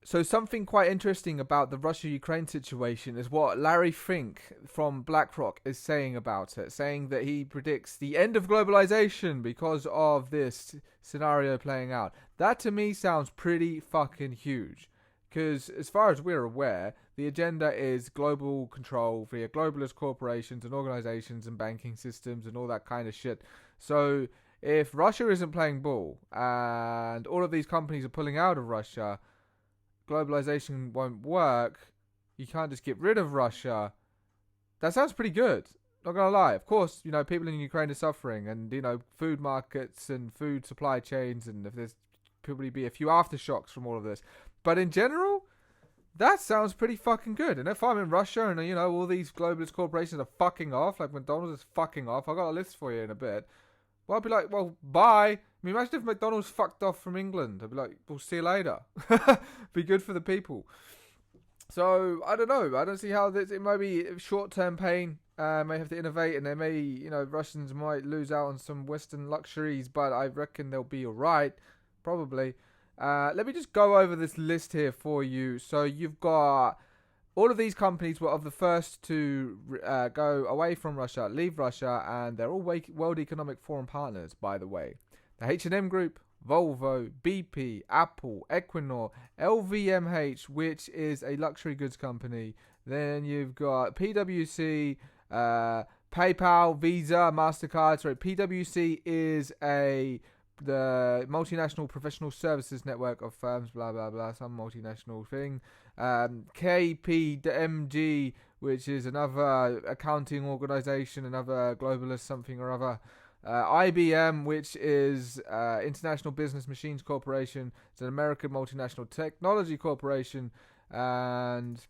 So something quite interesting about the Russia-Ukraine situation is what Larry Fink from BlackRock is saying about it, saying that he predicts the end of globalization because of this scenario playing out. That to me sounds pretty fucking huge. Because as far as we're aware, the agenda is global control via globalist corporations and organizations and banking systems and all that kind of shit. So if Russia isn't playing ball and all of these companies are pulling out of Russia, globalization won't work. You can't just get rid of Russia. That sounds pretty good. Not gonna lie. Of course, people in Ukraine are suffering, and food markets and food supply chains, and if there's probably be a few aftershocks from all of this. But in general, that sounds pretty fucking good. And if I'm in Russia and all these globalist corporations are fucking off, like McDonald's is fucking off, I got a list for you in a bit. Well, I'd be like, well, bye. I mean, imagine if McDonald's fucked off from England. I'd be like, we'll see you later. Be good for the people. So, I don't know. I don't see how this, it might be short-term pain. May have to innovate, and they may, Russians might lose out on some Western luxuries, but I reckon they'll be alright. Probably. Let me just go over this list here for you. So, you've got... All of these companies were of the first to go away from Russia, leave Russia, and they're all World Economic Forum partners, by the way. The H&M Group, Volvo, BP, Apple, Equinor, LVMH, which is a luxury goods company. Then you've got PwC, PayPal, Visa, MasterCard. Sorry, PwC is the multinational professional services network of firms, blah blah blah, some multinational thing. KPMG, which is another accounting organization, another globalist something or other. IBM, which is International Business Machines Corporation. It's an American multinational technology corporation. And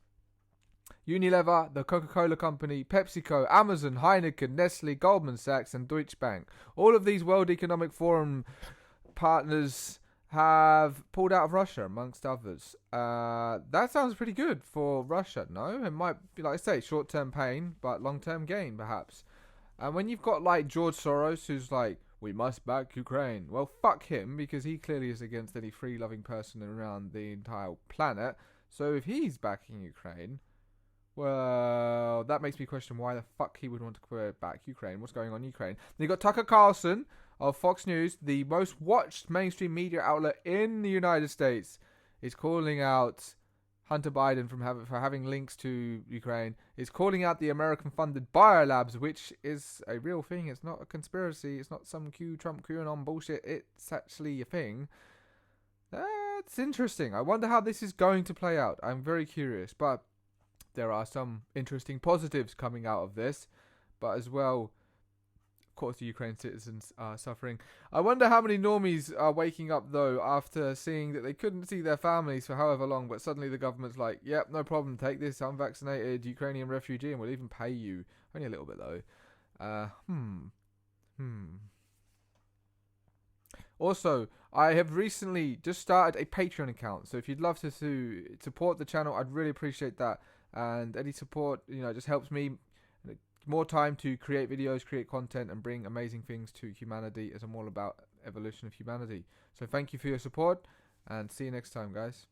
Unilever, the Coca-Cola Company, PepsiCo, Amazon, Heineken, Nestle, Goldman Sachs, and Deutsche Bank. All of these World Economic Forum partners have pulled out of Russia, amongst others. That sounds pretty good for Russia, no? It might be, like I say, short-term pain, but long-term gain, perhaps. And when you've got, like, George Soros, who's like, we must back Ukraine. Well, fuck him, because he clearly is against any free-loving person around the entire planet. So if he's backing Ukraine... Well, that makes me question why the fuck he would want to back Ukraine. What's going on in Ukraine? Then you got Tucker Carlson of Fox News, the most watched mainstream media outlet in the United States, is calling out Hunter Biden for having links to Ukraine. Is calling out the American-funded biolabs, which is a real thing. It's not a conspiracy. It's not some Trump QAnon bullshit. It's actually a thing. That's interesting. I wonder how this is going to play out. I'm very curious, but there are some interesting positives coming out of this, but as well, of course, the Ukraine citizens are suffering. I wonder how many normies are waking up, though, after seeing that they couldn't see their families for however long, but suddenly the government's like, yep, no problem, take this unvaccinated Ukrainian refugee and we'll even pay you. Only a little bit, though. Also, I have recently just started a Patreon account, so if you'd love to support the channel, I'd really appreciate that. And any support, just helps me more time to create videos, create content, and bring amazing things to humanity, as I'm all about evolution of humanity. So thank you for your support, and see you next time, guys.